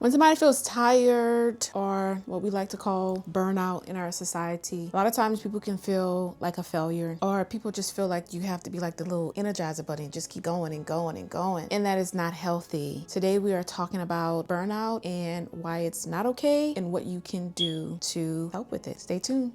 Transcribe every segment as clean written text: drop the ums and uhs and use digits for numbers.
When somebody feels tired, or what we like to call burnout in our society, a lot of times people can feel like a failure, or people just feel like you have to be like the little energizer bunny and just keep going and going and going. And that is not healthy. Today we are talking about burnout and why it's not okay and what you can do to help with it. Stay tuned.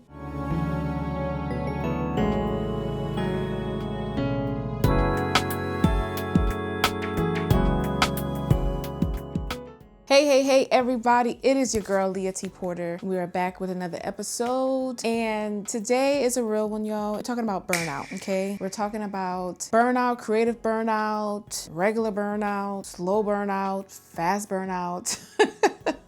Hey, everybody. It is your girl, Leah T. Porter. We are back with another episode. And today is a real one, y'all. We're talking about burnout, okay? We're talking about burnout, creative burnout, regular burnout, slow burnout, fast burnout.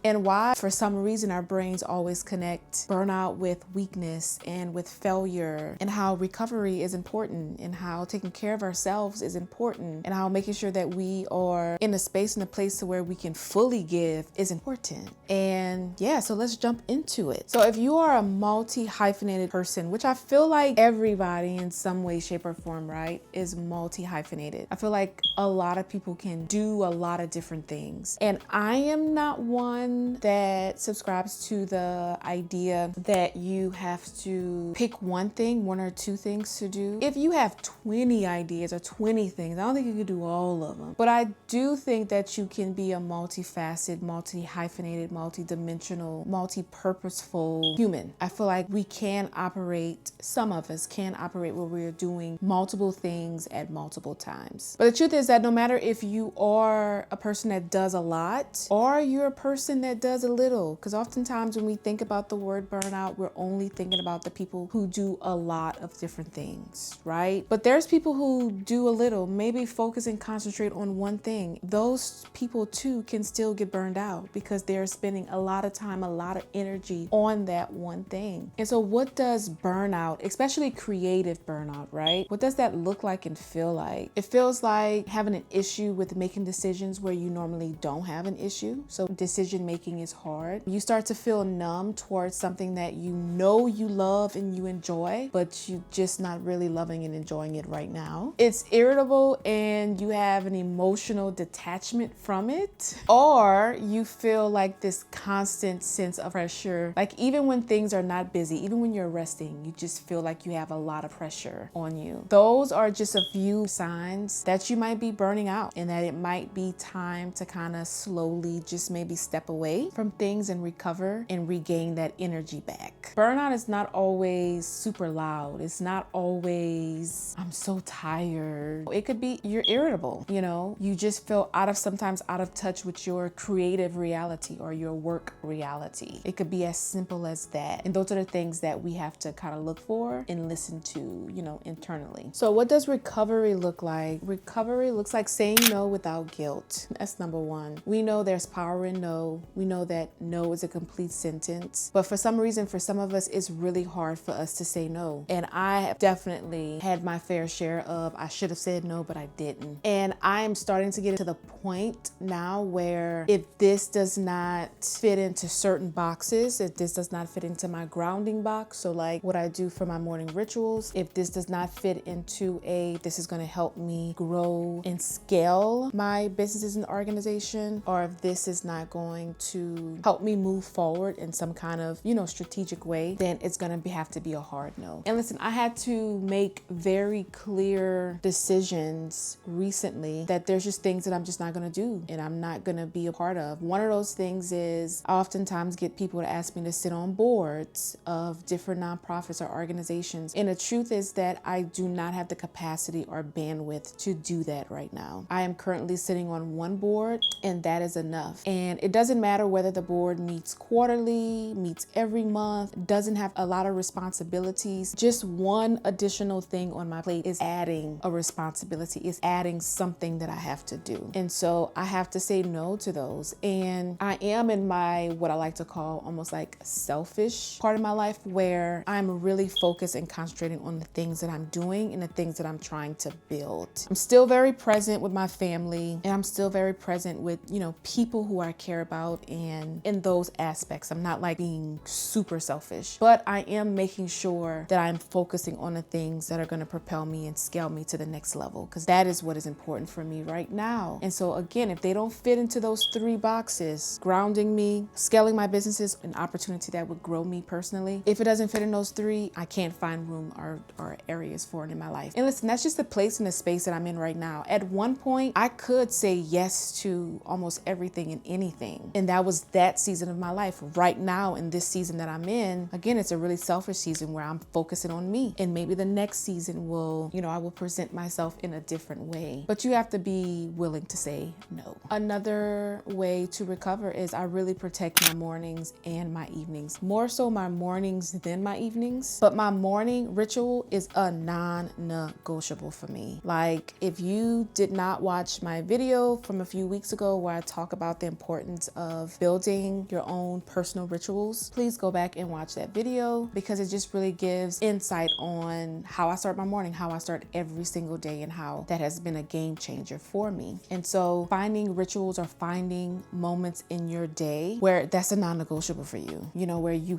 And why, for some reason, our brains always connect burnout with weakness and with failure, and how recovery is important, and how taking care of ourselves is important, and how making sure that we are in a space and a place to where we can fully give is important. And yeah, so let's jump into it. So if you are a multi-hyphenated person, which I feel like everybody in some way, shape, or form, right, is multi-hyphenated. I feel like a lot of people can do a lot of different things. And I am not one that subscribes to the idea that you have to pick one thing, one or two things to do. If you have 20 ideas or 20 things, I don't think you can do all of them. But I do think that you can be a multifaceted, multi-hyphenated, multi-dimensional, multi-purposeful human. I feel like we can operate, some of us can operate where we're doing multiple things at multiple times. But the truth is that no matter if you are a person that does a lot or you're a person that does a little, because oftentimes when we think about the word burnout, we're only thinking about the people who do a lot of different things, right? But there's people who do a little, maybe focus and concentrate on one thing. Those people too can still get burned out because they're spending a lot of time, a lot of energy on that one thing. And so what does burnout, especially creative burnout, right? What does that look like and feel like? It feels like having an issue with making decisions where you normally don't have an issue. So decision making is hard. You start to feel numb towards something that you know you love and you enjoy, but you're just not really loving and enjoying it right now. It's irritable and you have an emotional detachment from it. Or you feel like this constant sense of pressure. Like even when things are not busy, even when you're resting, you just feel like you have a lot of pressure on you. Those are just a few signs that you might be burning out and that it might be time to kind of slowly just maybe step away from things and recover and regain that energy back. Burnout is not always super loud. It's not always, I'm so tired. It could be you're irritable, you just feel sometimes out of touch with your creative reality or your work reality. It could be as simple as that. And those are the things that we have to kind of look for and listen to, internally. So what does recovery look like? Recovery looks like saying no without guilt. That's number one. We know there's power in no. We know that no is a complete sentence. But for some reason, for some of us, it's really hard for us to say no. And I have definitely had my fair share of I should have said no, but I didn't. And I am starting to get to the point now where if this does not fit into certain boxes, if this does not fit into my grounding box, so like what I do for my morning rituals, if this does not fit into this is going to help me grow and scale my businesses and organization, or if this is not going to help me move forward in some kind of, strategic way, then it's going to have to be a hard no. And listen, I had to make very clear decisions recently that there's just things that I'm just not going to do and I'm not going to be a part of. One of those things is I oftentimes get people to ask me to sit on boards of different nonprofits or organizations. And the truth is that I do not have the capacity or bandwidth to do that right now. I am currently sitting on one board and that is enough. And it doesn't matter whether the board meets quarterly, meets every month, doesn't have a lot of responsibilities. Just one additional thing on my plate is adding a responsibility, is adding something that I have to do. And so I have to say no to those. And I am in my, what I like to call almost like selfish part of my life where I'm really focused and concentrating on the things that I'm doing and the things that I'm trying to build. I'm still very present with my family and I'm still very present with, people who I care about out in those aspects. I'm not like being super selfish, but I am making sure that I'm focusing on the things that are going to propel me and scale me to the next level, because that is what is important for me right now. And so again, if they don't fit into those 3 boxes, grounding me, scaling my businesses, an opportunity that would grow me personally, if it doesn't fit in those 3, I can't find room or areas for it in my life. And listen, that's just the place and the space that I'm in right now. At one point, I could say yes to almost everything and anything. And that was that season of my life. Right now, in this season that I'm in, again, it's a really selfish season where I'm focusing on me. And maybe the next season will, I will present myself in a different way. But you have to be willing to say no. Another way to recover is I really protect my mornings and my evenings. More so my mornings than my evenings. But my morning ritual is a non-negotiable for me. Like, if you did not watch my video from a few weeks ago where I talk about the importance of building your own personal rituals, please go back and watch that video, because it just really gives insight on how I start my morning, how I start every single day, and how that has been a game changer for me. And so finding rituals or finding moments in your day where that's a non-negotiable for you, where you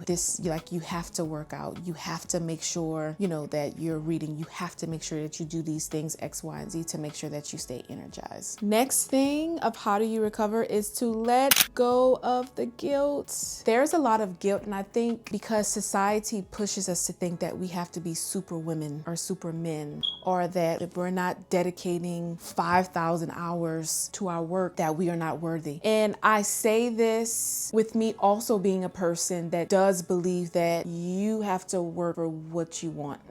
have to work out, you have to make sure, that you're reading, you have to make sure that you do these things X, Y, and Z to make sure that you stay energized. Next thing of how do you recover is to let go of the guilt. There's a lot of guilt, and I think because society pushes us to think that we have to be super women or super men, or that if we're not dedicating 5,000 hours to our work, that we are not worthy. And I say this with me also being a person that does believe that you have to work for what you want.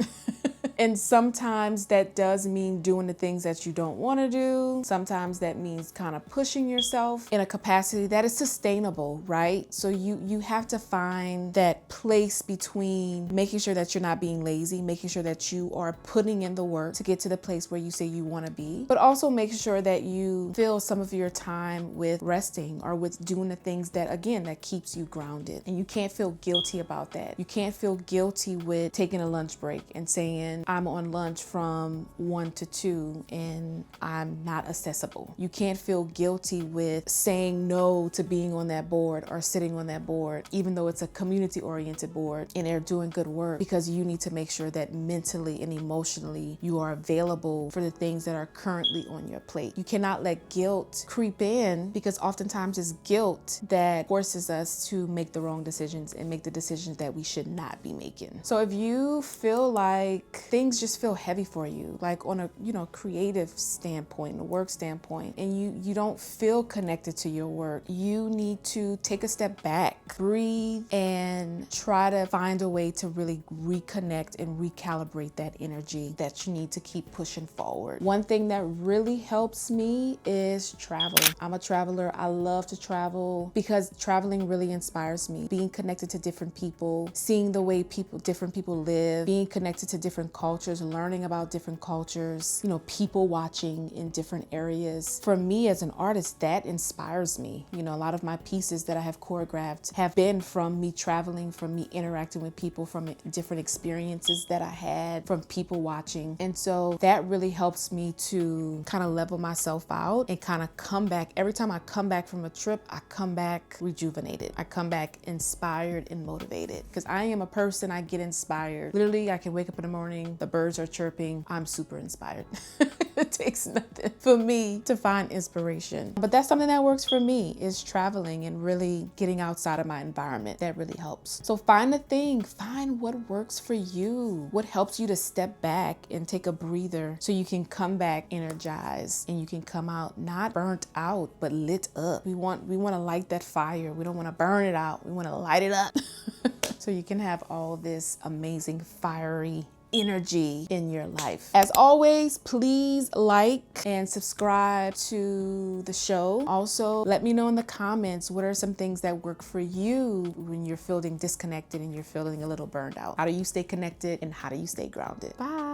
And sometimes that does mean doing the things that you don't want to do. Sometimes that means kind of pushing yourself in a capacity that is sustainable, right? So you have to find that place between making sure that you're not being lazy, making sure that you are putting in the work to get to the place where you say you want to be, but also making sure that you fill some of your time with resting or with doing the things that, again, that keeps you grounded. And you can't feel guilty about that. You can't feel guilty with taking a lunch break and saying, I'm on lunch from 1 to 2 and I'm not accessible. You can't feel guilty with saying no to being on that board or sitting on that board, even though it's a community-oriented board and they're doing good work, because you need to make sure that mentally and emotionally you are available for the things that are currently on your plate. You cannot let guilt creep in, because oftentimes it's guilt that forces us to make the wrong decisions and make the decisions that we should not be making. So if you feel like things just feel heavy for you, like on a creative standpoint, a work standpoint, and you don't feel connected to your work, you need to take a step back, breathe, and try to find a way to really reconnect and recalibrate that energy that you need to keep pushing forward. One thing that really helps me is travel. I'm a traveler. I love to travel because traveling really inspires me. Being connected to different people, seeing the way different people live, being connected to different cultures, learning about different cultures, people watching in different areas. For me as an artist, that inspires me. A lot of my pieces that I have choreographed have been from me traveling, from me interacting with people, from different experiences that I had, from people watching. And so that really helps me to kind of level myself out and kind of come back. Every time I come back from a trip, I come back rejuvenated. I come back inspired and motivated, because I am a person, I get inspired. Literally, I can wake up in the morning, the birds are chirping, I'm super inspired. It takes nothing for me to find inspiration. But that's something that works for me, is traveling and really getting outside of my environment. That really helps. So find the thing, find what works for you, what helps you to step back and take a breather so you can come back energized and you can come out not burnt out, but lit up. We want to light that fire. We don't want to burn it out. We want to light it up. So you can have all this amazing fiery energy in your life. As always, please like and subscribe to the show. Also, let me know in the comments, what are some things that work for you when you're feeling disconnected and you're feeling a little burned out? How do you stay connected and how do you stay grounded? Bye.